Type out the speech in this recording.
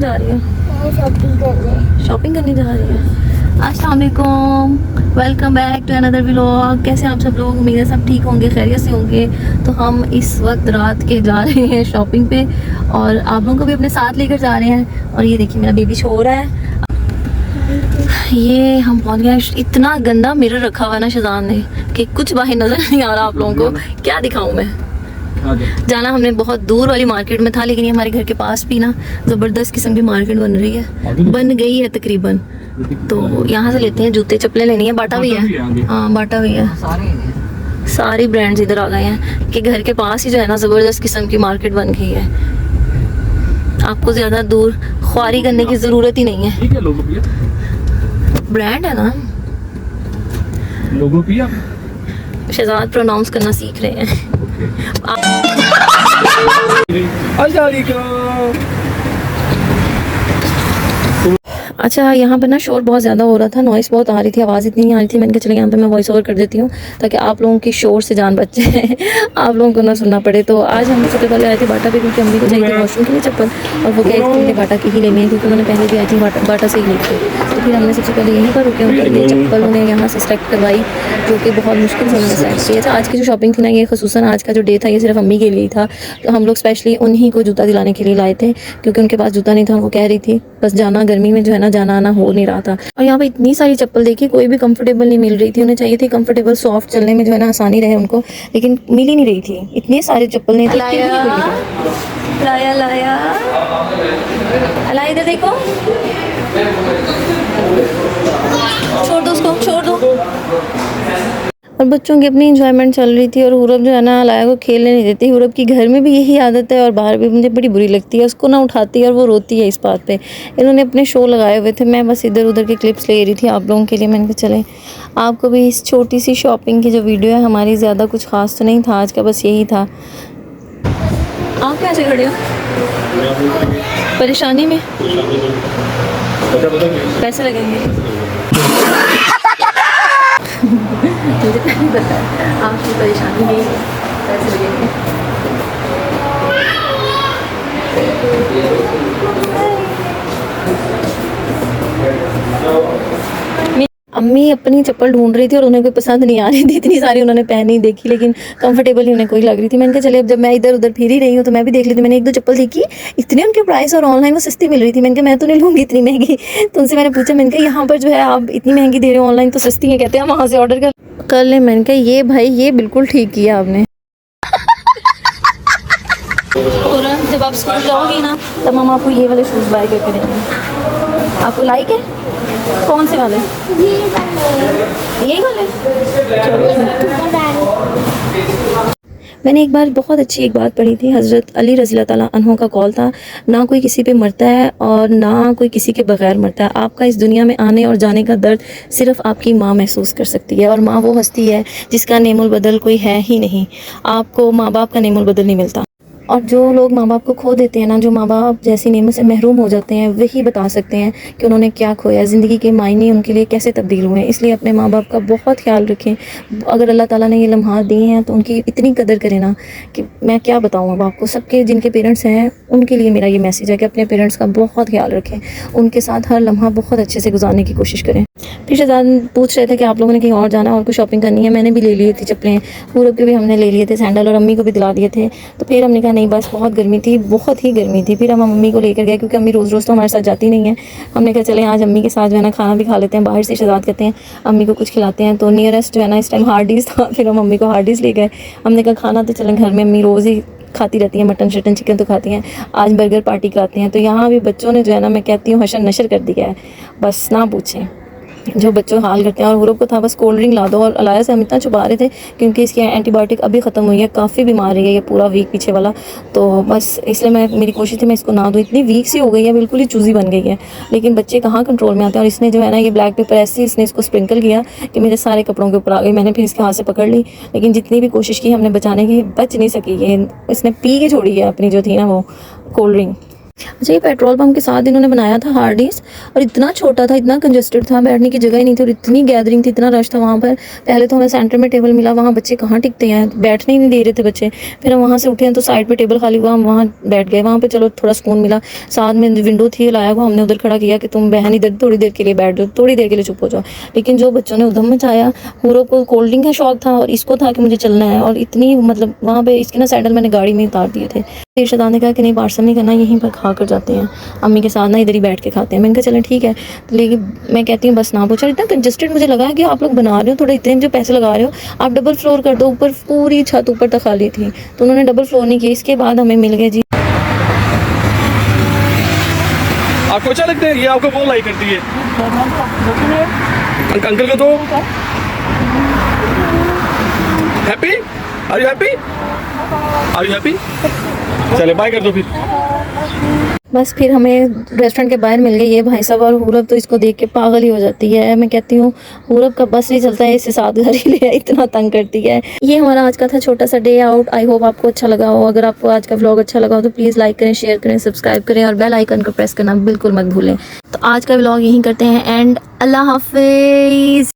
जा रही है? शॉपिंग करने जा रही है। अस्सलाम वालेकुम, welcome back to another vlog. कैसे आप सब लोग? उम्मीद है सब ठीक होंगे, खैरियत से होंगे। तो हम इस वक्त रात के जा रहे हैं शॉपिंग पे और आप लोगों को भी अपने साथ लेकर जा रहे हैं। और ये देखिए मेरा बेबी सो रहा है। ये हम पहुंच गए। इतना गंदा मिरर रखा हुआ ना शजान ने कि कुछ बाहर नजर नहीं आ रहा। आप लोगों को क्या दिखाऊं मैं? जाना हमने बहुत दूर वाली मार्केट में था, लेकिन ये हमारे घर के पास भी ना ज़बरदस्त किस्म की मार्केट बन रही है, बन गई है तकरीबन। तो यहाँ से लेते हैं जूते, चप्पलें लेनी है। बाटा भी है, हाँ बाटा भी है। सारी ब्रांड्स इधर आ गए हैं कि घर के पास ही जो है ना ज़बरदस्त किस्म की मार्केट बन गई है। आपको ज़्यादा दूर ख्वारी करने की ज़रूरत ही नहीं है। ब्रांड है ना, लोगों की शहजाद प्रोनाउंस करना सीख रहे हैं। अच्छा, यहाँ पे ना शोर बहुत ज़्यादा हो रहा था, नॉइस बहुत आ रही थी, आवाज़ इतनी नहीं आ रही थी। मैंने कहा चले यहाँ पे मैं वॉइस ओवर कर देती हूँ ताकि आप लोगों की शोर से जान बच जाए, आप लोगों को ना सुनना पड़े। तो आज हम सबसे पहले आए थे बाटा पे, क्योंकि अम्मी को चाहिए थी वॉशरूम के लिए चप्पल, और वो कह रही थी बाटा की ही लेनी है क्योंकि उन्होंने पहले भी आई थी बाटा से ही ली थी। तो फिर हमने सबसे पहले यहीं पर रुके, उनके लिए चप्पल उन्हें यहाँ से सेलेक्ट करवाई, जो कि बहुत मुश्किल से उन्होंने सेलेक्ट किया था। आज की जो शॉपिंग थी ना, ये खसूसन आज का जो डे था ये सिर्फ अम्मी के लिए था। तो हम लोग स्पेशली उन्हीं को जूता दिलाने के लिए लाए थे, क्योंकि उनके पास जूता नहीं था। वो कह रही थी बस जाना, गर्मी में जो है ना जाना आना हो नहीं रहा था। और यहाँ पे इतनी सारी चप्पल देखी, कोई भी कंफर्टेबल नहीं मिल रही थी। उन्हें चाहिए थी कंफर्टेबल, सॉफ्ट, चलने में जो है ना आसानी रहे उनको, लेकिन मिल ही नहीं रही थी। इतनी सारी चप्पल नहीं थी। लाया इधर देखो, छोड़ दो उसको, छोड़ दो। और बच्चों की अपनी इंजॉयमेंट चल रही थी और हुरब जो है ना लाया को खेलने नहीं देती। हुरब की घर में भी यही आदत है और बाहर भी मुझे बड़ी बुरी लगती है। उसको ना उठाती है और वो रोती है इस बात पे। इन्होंने अपने शो लगाए हुए थे, मैं बस इधर उधर के क्लिप्स ले रही थी आप लोगों के लिए। मैंने कहा चले आपको भी इस छोटी सी शॉपिंग की जो वीडियो है हमारी, ज़्यादा कुछ खास तो नहीं था आज का, बस यही था। आप कैसे खड़े हो? परेशानी में पैसे लगेंगे। मुझे नहीं पता है आपकी परेशानी नहीं है, पैसे लगेंगे। अम्मी अपनी चप्पल ढूंढ रही थी और उन्हें कोई पसंद नहीं आ रही थी। इतनी सारी उन्होंने पहनी देखी, लेकिन कंफर्टेबल ही उन्हें कोई लग रही थी। मैंने कहा चले अब जब मैं इधर उधर फिर ही रही हूँ तो मैं भी देख लेती। मैंने एक दो चप्पल देखी, इतने उनके प्राइस और ऑनलाइन वो सस्ती मिल रही थी। मैंने कहा मैं तो नहीं लूँगी इतनी महंगी। तो उनसे मैंने पूछा, मैंने कहा यहाँ पर जो है आप इतनी महंगी दे रहे हो, ऑनलाइन तो सस्ती है। कहते हैं वहाँ से ऑर्डर कर लें। मैंने कहा ये भाई ये बिल्कुल ठीक किया आपने। और जब आप स्कूल जाओगी ना तब हम आपको ये वाले शूज़ बाय करके देंगे। आपको लाइक है? कौन से वाले? यही वाले? मैंने एक बार बहुत अच्छी एक बात पढ़ी थी, हज़रत अली रज़ी अल्लाह ताला अन्हु का कौल था, ना कोई किसी पे मरता है और ना कोई किसी के बगैर मरता है। आपका इस दुनिया में आने और जाने का दर्द सिर्फ़ आपकी माँ महसूस कर सकती है, और माँ वो हस्ती है जिसका नेमुल बदल कोई है ही नहीं। आपको माँ बाप का नेमुल बदल नहीं मिलता। और जो लोग माँ बाप को खो देते हैं ना, जो माँ बाप जैसी नेमत से महरूम हो जाते हैं, वही बता सकते हैं कि उन्होंने क्या खोया, ज़िंदगी के मायने उनके लिए कैसे तब्दील हुए हैं। इसलिए अपने माँ बाप का बहुत ख्याल रखें। अगर अल्लाह ताला ने ये लम्हात दिए हैं तो उनकी इतनी कदर करें ना कि मैं क्या बताऊँ अब आपको। सबके जिनके पेरेंट्स हैं उनके लिए मेरा ये मैसेज है कि अपने पेरेंट्स का बहुत ख्याल रखें, उनके साथ हर लम्हा बहुत अच्छे से गुजारने की कोशिश करें। फिर शहजाद पूछ रहे थे कि आप लोगों ने कहीं और जाना और कुछ शॉपिंग करनी है। मैंने भी ले लिए थे चप्पलें, पूरब के भी हमने ले लिए थे सैंडल, और अम्मी को भी दिला दिए थे। तो फिर हमने कहा नहीं बस बहुत गर्मी थी, बहुत ही गर्मी थी। फिर हम अम्मी को लेकर गए, क्योंकि अम्मी रोज़ रोज़ तो हमारे साथ जाती नहीं है। हमने कहा चले आज अम्मी के साथ जो है ना खाना भी खा लेते हैं बाहर से। शहजाद कहते हैं अम्मी को कुछ खिलाते हैं, तो नियरेस्ट जो है ना इस टाइम हार्डीज़ था। फिर हम अम्मी को हार्डीज़ ले गए। हमने कहा खाना तो चलें, घर में अम्मी रोज़ ही खाती रहती हैं, मटन शटन चिकन तो खाती हैं, आज बर्गर पार्टी कराते हैं। तो यहाँ भी बच्चों ने जो है ना, मैं कहती हूँ हशर नशर कर दिया है, बस ना पूछें जो बच्चों हाल करते हैं। और हुरब को था बस कोल्ड ड्रिंक ला दो, और अलाया से हम इतना छुपा रहे थे क्योंकि इसकी एंटीबायोटिक अभी ख़त्म हुई है, काफ़ी बीमार रही है ये पूरा वीक पीछे वाला। तो बस इसलिए मेरी कोशिश थी मैं इसको ना दूँ। इतनी वीक सी हो गई है, बिल्कुल ही चूज़ी बन गई है, लेकिन बच्चे कहाँ कंट्रोल में आते हैं। और इसने जो है ना ये ब्लैक पेपर ऐसे इसने इसको स्प्रिंकल किया कि मेरे सारे कपड़ों के ऊपर आ गई। मैंने फिर इसके हाथ से पकड़ ली, लेकिन जितनी भी कोशिश की हमने बचाने की, बच नहीं सकी। ये इसने पी के छोड़ी है अपनी जो थी ना वो कोल्ड ड्रिंक। अच्छा, ये पेट्रोल पंप के साथ इन्होंने बनाया था हार्डीज, और इतना छोटा था, इतना कंजेस्टेड था, बैठने की जगह ही नहीं थी, और इतनी गैदरिंग थी, इतना रश था वहाँ पर। पहले तो हमें सेंटर में टेबल मिला, वहाँ बच्चे कहाँ टिकते हैं, बैठने ही नहीं दे रहे थे बच्चे। फिर हम वहाँ से उठे हैं तो साइड पे टेबल खाली हुआ, हम वहाँ बैठ गए। वहाँ पे चलो थोड़ा सुकून मिला। साथ में विंडो थी, लाया हुआ, हमने उधर खड़ा किया कि तुम बहन इधर थोड़ी देर के लिए बैठ जाओ, थोड़ी देर के लिए चुप हो जाओ। लेकिन जो बच्चों ने उधम मचाया, पूरों को कोल्ड ड्रिंक का शौक था और इसको था कि मुझे चलना है, और इतनी मतलब वहाँ पे इसके ना सैंडल मैंने गाड़ी में उतार दिए थे। इरशाद ने कहा कि नहीं पार्सल नहीं करना, यहीं पर खा कर जाते हैं अम्मी के साथ ना, इधर ही बैठ के खाते हैं। मैंने कहा चलें ठीक है, लेकिन मैं कहती हूँ बस ना पूछो। इतना कंजेस्टेड मुझे लगा कि आप लोग बना रहे हो, थोड़ा इतने जो पैसे लगा रहे हो आप डबल फ्लोर कर दो, ऊपर पूरी छत ऊपर तक खाली थी, तो उन्होंने डबल फ्लोर नहीं किया। इसके बाद हमें मिल गए जी आपको अच्छा लगता है? ये आपको बहुत लाइक करती है। अंकल को तो happy, are you happy, are you happy? चले बाय कर दो फिर। बस फिर हमें रेस्टोरेंट के बाहर मिल गए ये भाई साहब, और हुरब तो इसको देख के पागल ही हो जाती है। मैं कहती हूँ हुरब का बस नहीं चलता है, इससे साथ घर ही ले, इतना तंग करती है। ये हमारा आज का था छोटा सा डे आउट। आई होप आपको अच्छा लगा हो। अगर आपको आज का व्लॉग अच्छा लगा हो तो प्लीज़ लाइक करें, शेयर करें, सब्सक्राइब करें और बेल आइकन को प्रेस करना बिल्कुल मत भूलें। तो आज का व्लॉग यहीं करते हैं एंड अल्लाह हाफिज़।